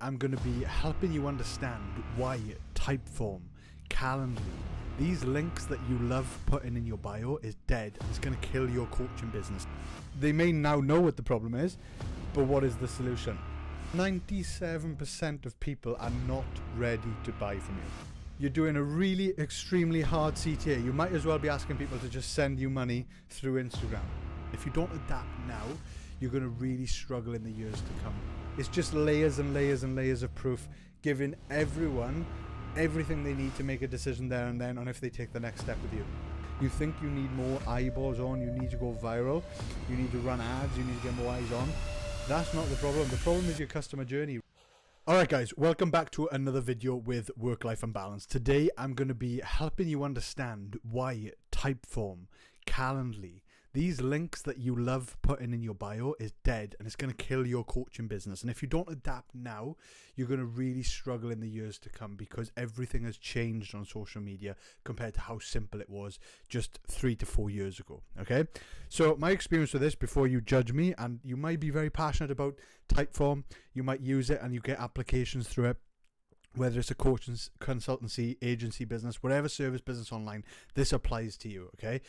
I'm going to be helping you understand why Typeform, Calendly, these links that you love putting in your bio is dead and it's going to kill your coaching business. They may now know what the problem is, but what is the solution? 97% of people are not ready to buy from you. You're doing a really extremely hard CTA. You might as well be asking people to just send you money through Instagram. If you don't adapt now, you're going to really struggle in the years to come. It's just layers and layers and layers of proof, giving everyone everything they need to make a decision there and then on if they take the next step with you. You think you need more eyeballs on, you need to go viral, you need to run ads, you need to get more eyes on. That's not the problem. The problem is your customer journey. Alright guys, welcome back to another video with Work-Life and Balance. Today I'm going to be helping you understand why Typeform, Calendly, these links that you love putting in your bio is dead and it's going to kill your coaching business. And if you don't adapt now, you're going to really struggle in the years to come because everything has changed on social media compared to how simple it was just 3 to 4 years ago. Okay, so my experience with this, before you judge me, and you might be very passionate about Typeform, you might use it and you get applications through it. Whether it's a coaching, consultancy, agency business, whatever service business online, this applies to you, okay?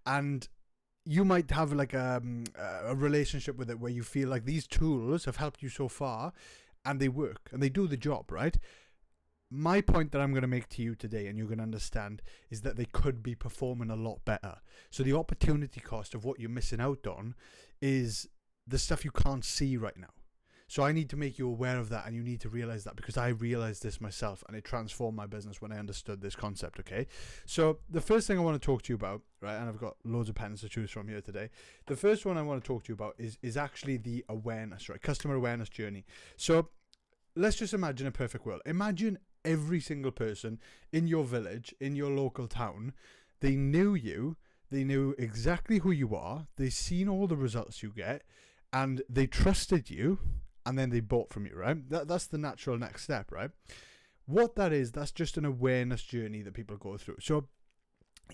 And you might have like a relationship with it where you feel like these tools have helped you so far and they work and they do the job, right? My point that I'm going to make to you today, and you're going to understand, is that they could be performing a lot better. So the opportunity cost of what you're missing out on is the stuff you can't see right now. So I need to make you aware of that, and you need to realize that, because I realized this myself and it transformed my business when I understood this concept, okay? So the first thing I want to talk to you about, right, and I've got loads of pens to choose from here today. The first one I want to talk to you about is actually the awareness, right? Customer awareness journey. So let's just imagine a perfect world. Imagine every single person in your village, in your local town, they knew you, they knew exactly who you are, they've seen all the results you get, and they trusted you, and then they bought from you, right? That's the natural next step, right? What that is, that's just an awareness journey that people go through. So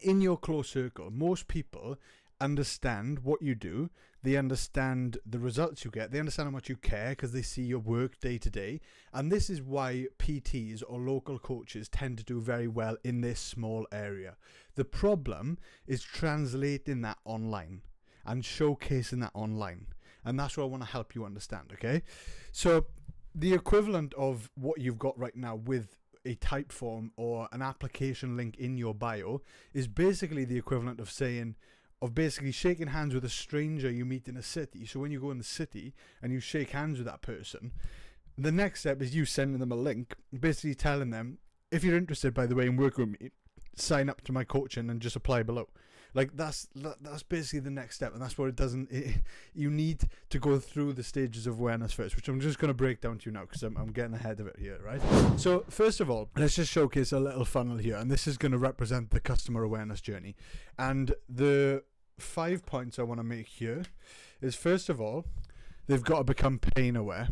in your close circle, most people understand what you do. They understand the results you get. They understand how much you care because they see your work day to day. And this is why PTs or local coaches tend to do very well in this small area. The problem is translating that online and showcasing that online. And that's what I want to help you understand, okay? So the equivalent of what you've got right now with a Typeform or an application link in your bio is basically the equivalent of basically shaking hands with a stranger you meet in a city. So when you go in the city and you shake hands with that person, the next step is you sending them a link, basically telling them, if you're interested, by the way, in working with me, sign up to my coaching and just apply below. Like that's basically the next step, and that's what it doesn't. You need to go through the stages of awareness first, which I'm just going to break down to you now because I'm getting ahead of it here, right? So first of all, let's just showcase a little funnel here, and this is going to represent the customer awareness journey. And the 5 points I want to make here is, first of all, they've got to become pain aware.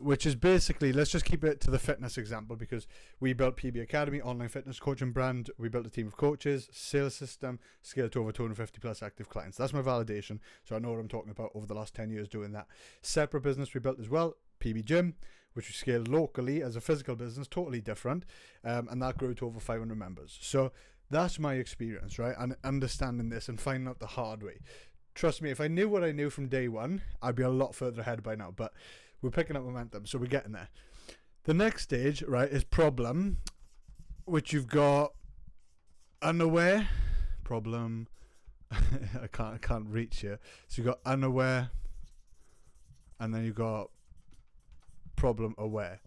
Which is basically, let's just keep it to the fitness example, because we built PB Academy, online fitness coaching brand. We built a team of coaches, sales system, scaled to over 250 plus active clients. That's my validation. So I know what I'm talking about over the last 10 years doing that. Separate business we built as well, PB Gym, which we scaled locally as a physical business, totally different. And that grew to over 500 members. So that's my experience, right? And understanding this and finding out the hard way. Trust me, if I knew what I knew from day one, I'd be a lot further ahead by now. But we're picking up momentum, so we're getting there. The next stage, right, is problem, which you've got unaware, problem. I can't reach here. So you've got unaware, and then you've got problem aware.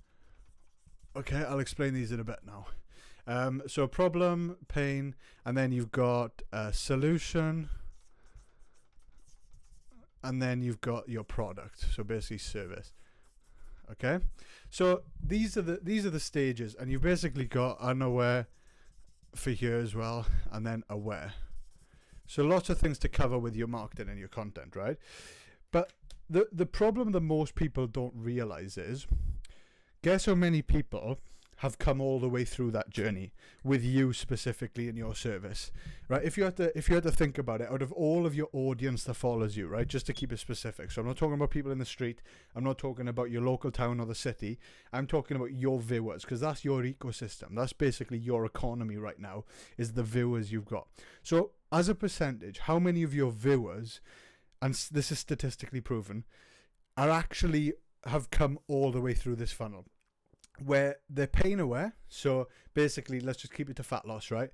Okay, I'll explain these in a bit now. So problem, pain, and then you've got solution, and then you've got your product. So basically service. Okay, so these are the stages, and you've basically got unaware for here as well, and then aware. So lots of things to cover with your marketing and your content, right? But the problem that most people don't realize is, guess how many people have come all the way through that journey with you specifically in your service, right? If you had to think about it, out of all of your audience that follows you, right, just to keep it specific, so I'm not talking about people in the street, I'm not talking about your local town or the city, I'm talking about your viewers, because that's your ecosystem. That's basically your economy right now, is the viewers you've got. So as a percentage, how many of your viewers, and this is statistically proven, are actually have come all the way through this funnel where they're pain aware? So basically, let's just keep it to fat loss, right?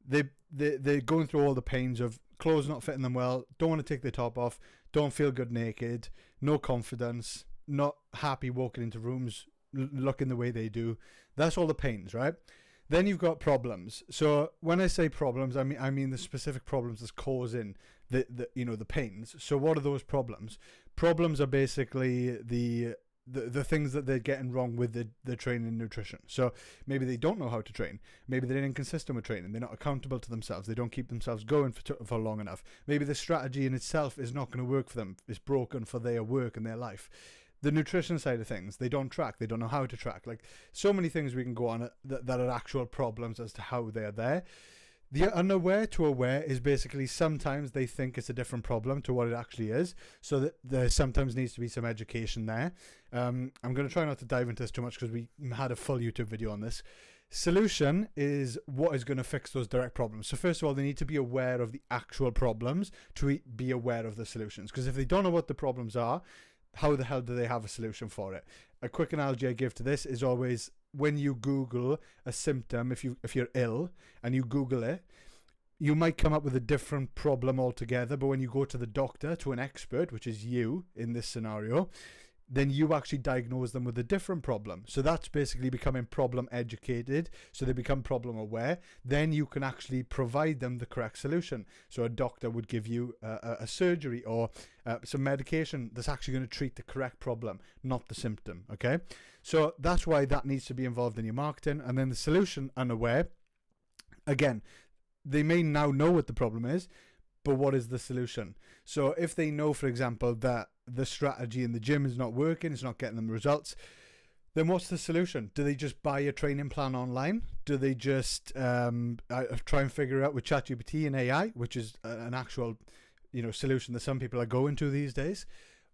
They're going through all the pains of clothes not fitting them well, don't want to take their top off, don't feel good naked, no confidence, not happy walking into rooms looking the way they do. That's all the pains, right? Then you've got problems. So when I say problems, I mean the specific problems that's causing the pains. So what are those problems? Problems are basically the things that they're getting wrong with the training and nutrition. So maybe they don't know how to train. Maybe they're inconsistent with training. They're not accountable to themselves. They don't keep themselves going for long enough. Maybe the strategy in itself is not going to work for them. It's broken for their work and their life. The nutrition side of things, they don't track. They don't know how to track. Like, so many things we can go on that are actual problems as to how they're there. The unaware to aware is basically sometimes they think it's a different problem to what it actually is. So that there sometimes needs to be some education there. I'm going to try not to dive into this too much because we had a full YouTube video on this. Solution is what is going to fix those direct problems. So first of all, they need to be aware of the actual problems to be aware of the solutions. Because if they don't know what the problems are, how the hell do they have a solution for it? A quick analogy I give to this is always, when you Google a symptom, if you're ill and you Google it, you might come up with a different problem altogether. But when you go to the doctor, to an expert, which is you in this scenario, then you actually diagnose them with a different problem. So that's basically becoming problem educated. So they become problem aware. Then you can actually provide them the correct solution. So a doctor would give you a surgery or some medication that's actually going to treat the correct problem, not the symptom. Okay. So that's why that needs to be involved in your marketing. And then the solution unaware, again, they may now know what the problem is, but what is the solution? So if they know, for example, that the strategy in the gym is not working, it's not getting them results, then what's the solution? Do they just buy a training plan online? Do they just try and figure it out with ChatGPT and AI, which is an actual solution that some people are going to these days?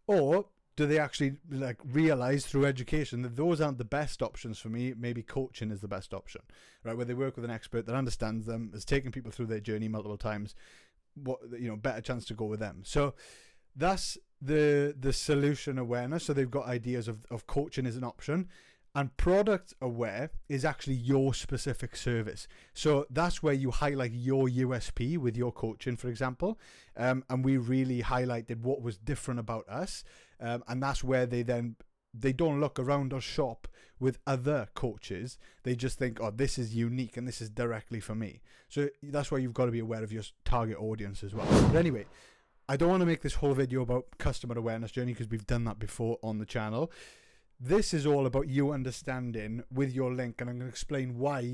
Or do they actually realize through education that those aren't the best options for me? Maybe coaching is the best option, right? Where they work with an expert that understands them, has taken people through their journey multiple times. Better chance to go with them. So that's the solution awareness. So they've got ideas of coaching as an option, and product aware is actually your specific service. So that's where you highlight your USP with your coaching, for example. And we really highlighted what was different about us. And that's where they don't look around or shop with other coaches. They just think, oh, this is unique and this is directly for me. So that's why you've got to be aware of your target audience as well. But anyway, I don't want to make this whole video about customer awareness journey because we've done that before on the channel. This is all about you understanding with your link, and I'm going to explain why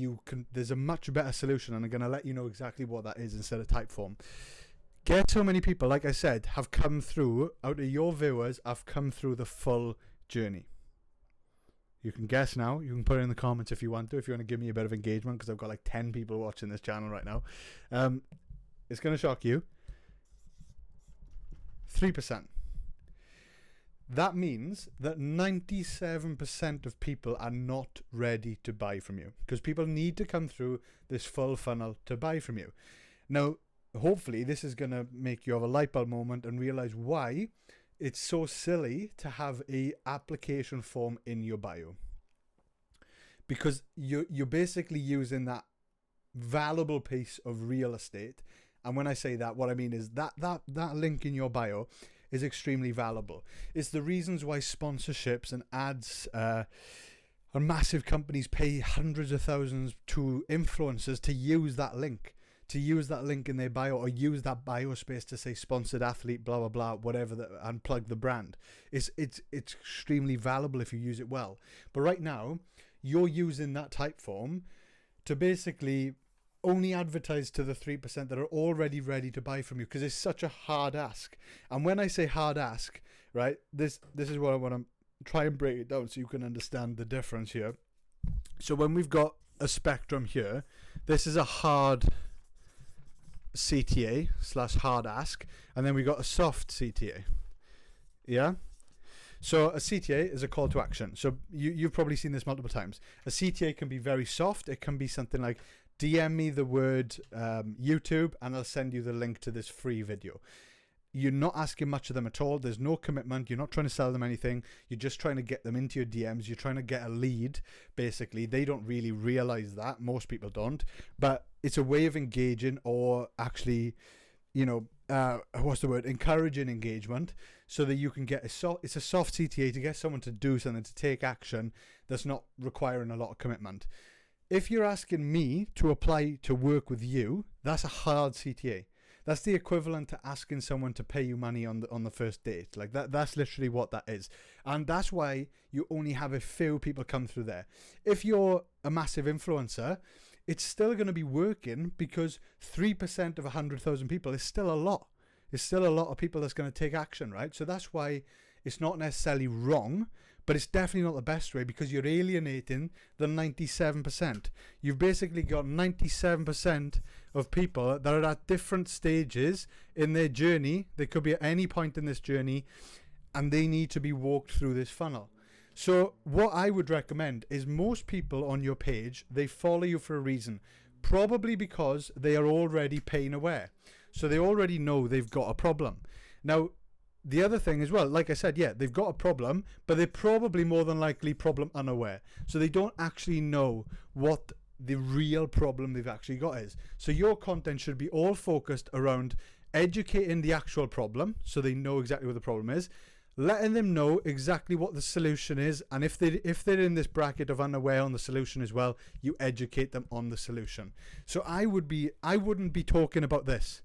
there's a much better solution, and I'm going to let you know exactly what that is instead of Typeform. Get so many people, like I said, have come through, out of your viewers, have come through the full journey. You can guess now. You can put it in the comments if you want to give me a bit of engagement, because I've got like 10 people watching this channel right now. It's going to shock you. 3%. That means that 97% of people are not ready to buy from you, because people need to come through this full funnel to buy from you. Now, hopefully this is going to make you have a light bulb moment and realize why it's so silly to have a application form in your bio, because you're basically using that valuable piece of real estate. And when I say that, what I mean is that link in your bio is extremely valuable. It's the reasons why sponsorships and ads and massive companies pay hundreds of thousands to influencers to use that link. In their bio, or use that bio space to say sponsored athlete, blah blah blah, whatever, and plug the brand. It's extremely valuable if you use it well. But right now, you're using that Typeform to basically only advertise to the 3% that are already ready to buy from you, because it's such a hard ask. And when I say hard ask, right, this is what I want to try and break it down so you can understand the difference here. So when we've got a spectrum here, this is a hard CTA / hard ask, and then we got a soft CTA. Yeah. So a CTA is a call to action. So you've probably seen this multiple times. A CTA can be very soft. It can be something like, DM me the word YouTube and I'll send you the link to this free video. You're not asking much of them at all. There's no commitment. You're not trying to sell them anything. You're just trying to get them into your DMs. You're trying to get a lead, basically. They don't really realize that. Most people don't. But it's a way of engaging, or actually, encouraging engagement, so that you can get it's a soft CTA to get someone to do something, to take action that's not requiring a lot of commitment. If you're asking me to apply to work with you, that's a hard CTA. That's the equivalent to asking someone to pay you money on the first date. Like that's literally what that is. And that's why you only have a few people come through there. If you're a massive influencer, it's still going to be working, because 3% of 100,000 people is still a lot. It's still a lot of people that's going to take action, right? So that's why it's not necessarily wrong, but it's definitely not the best way, because you're alienating the 97%. You've basically got 97% of people that are at different stages in their journey. They could be at any point in this journey, and they need to be walked through this funnel. So what I would recommend is, most people on your page, they follow you for a reason, probably because they are already pain aware. So they already know they've got a problem. Now, the other thing as well, like I said, yeah, they've got a problem, but they're probably more than likely problem unaware. So they don't actually know what the real problem they've actually got is. So your content should be all focused around educating the actual problem, so they know exactly what the problem is, letting them know exactly what the solution is, and if they're in this bracket of unaware on the solution as well, you educate them on the solution. So I wouldn't be talking about this.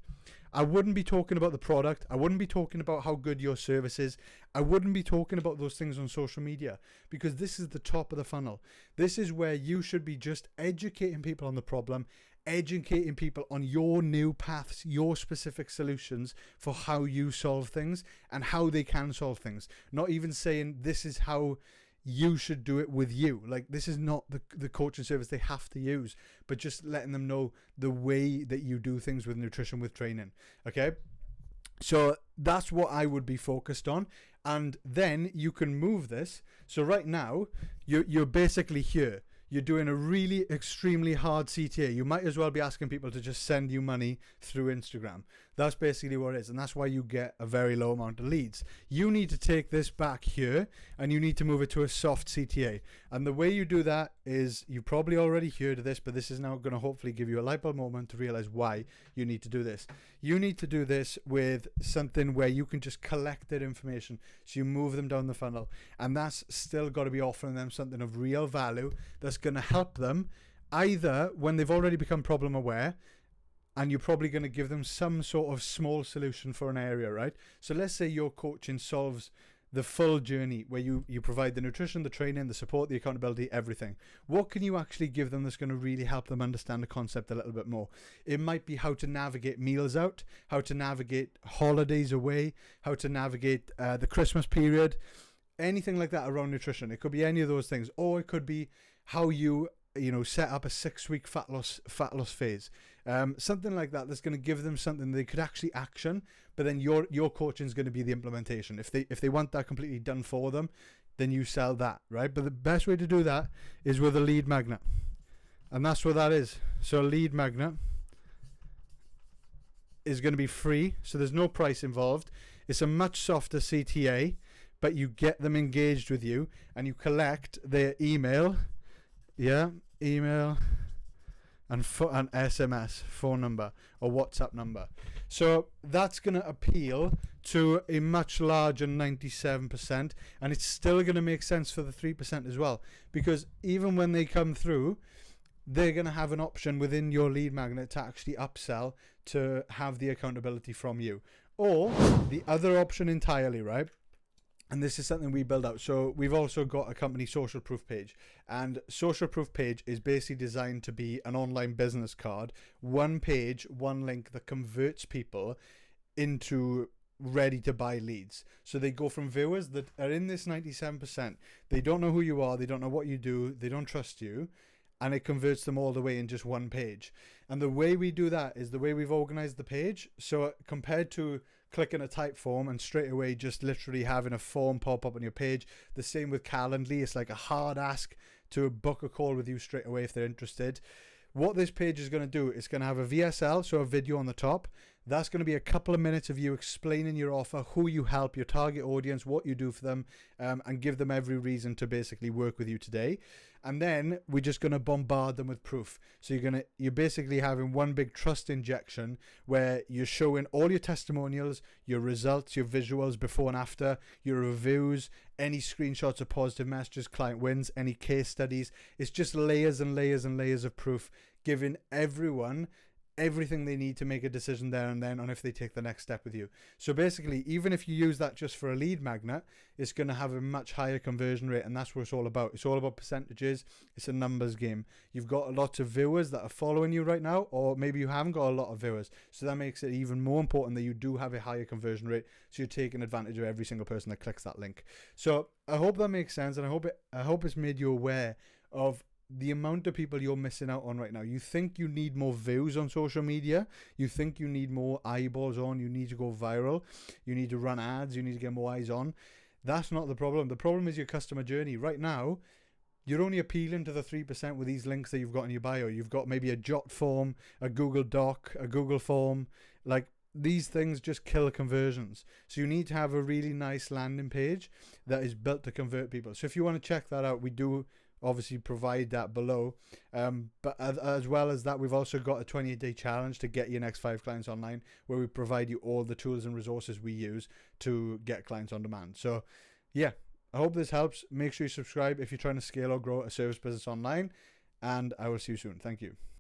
I wouldn't be talking about the product. I wouldn't be talking about how good your service is. I wouldn't be talking about those things on social media, because this is the top of the funnel. This is where you should be just educating people on the problem, educating people on your new paths, your specific solutions for how you solve things and how they can solve things. Not even saying this is how you should do it with you. Like, this is not the coaching service they have to use, but just letting them know the way that you do things with nutrition, with training. Okay, so that's what I would be focused on. And then you can move this. So right now you're basically here. You're doing a really extremely hard CTA. You might as well be asking people to just send you money through Instagram. That's basically what it is. And that's why you get a very low amount of leads. You need to take this back here and you need to move it to a soft CTA. And the way you do that is, you probably already heard of this, but this is now going to hopefully give you a light bulb moment to realize why you need to do this. You need to do this with something where you can just collect their information. So you move them down the funnel, and that's still got to be offering them something of real value that's going to help them either when they've already become problem aware, and you're probably going to give them some sort of small solution for an area, right? So let's say your coaching solves the full journey, where you provide the nutrition, the training, the support, the accountability, everything. What can you actually give them that's going to really help them understand the concept a little bit more? It might be how to navigate meals out, how to navigate holidays away, how to navigate the Christmas period, anything like that around nutrition. It could be any of those things, or it could be how you set up a 6-week fat loss phase, something like that, that's going to give them something they could actually action. But then your coaching is going to be the implementation. If they want that completely done for them, then you sell that, right? But the best way to do that is with a lead magnet, and that's what that is. So a lead magnet is going to be free, so there's no price involved. It's a much softer CTA, but you get them engaged with you, and you collect their email. Yeah, email and SMS, phone number or WhatsApp number. So that's going to appeal to a much larger 97%, and it's still going to make sense for the 3% as well, because even when they come through, they're going to have an option within your lead magnet to actually upsell to have the accountability from you. Or the other option entirely, right? And this is something we build out. So we've also got a company social proof page, and social proof page is basically designed to be an online business card, one page, one link that converts people into ready to buy leads. So they go from viewers that are in this 97%. They don't know who you are. They don't know what you do. They don't trust you. And it converts them all the way in just one page. And the way we do that is the way we've organized the page. So compared to clicking a Typeform and straight away just literally having a form pop up on your page, the same with Calendly. It's like a hard ask to book a call with you straight away if they're interested. What this page is going to do, it's going to have a VSL, so a video on the top. That's going to be a couple of minutes of you explaining your offer, who you help, your target audience, what you do for them, and give them every reason to basically work with you today. And then we're just going to bombard them with proof. So you're basically having one big trust injection where you're showing all your testimonials, your results, your visuals before and after, your reviews, any screenshots of positive messages, client wins, any case studies. It's just layers and layers and layers of proof, giving everyone everything they need to make a decision there and then on if they take the next step with you. So basically, even if you use that just for a lead magnet, it's going to have a much higher conversion rate, and that's what it's all about. It's all about percentages. It's a numbers game. You've got lots of viewers that are following you right now, or maybe you haven't got a lot of viewers. So that makes it even more important that you do have a higher conversion rate, so you're taking advantage of every single person that clicks that link. So I hope that makes sense, and I hope it's made you aware of the amount of people you're missing out on right now. You think you need more views on social media. You think you need more eyeballs on. You need to go viral. You need to run ads. You need to get more eyes on. That's not the problem. The problem is your customer journey. Right now, you're only appealing to the 3% with these links that you've got in your bio. You've got maybe a Jot form, a Google Doc, a Google form. Like, these things just kill conversions. So you need to have a really nice landing page that is built to convert people. So if you want to check that out, we do obviously provide that below, but as well as that, we've also got a 28-day challenge to get your next 5 clients online, where we provide you all the tools and resources we use to get clients on demand. So yeah, I hope this helps. Make sure you subscribe if you're trying to scale or grow a service business online, and I will see you soon. Thank you.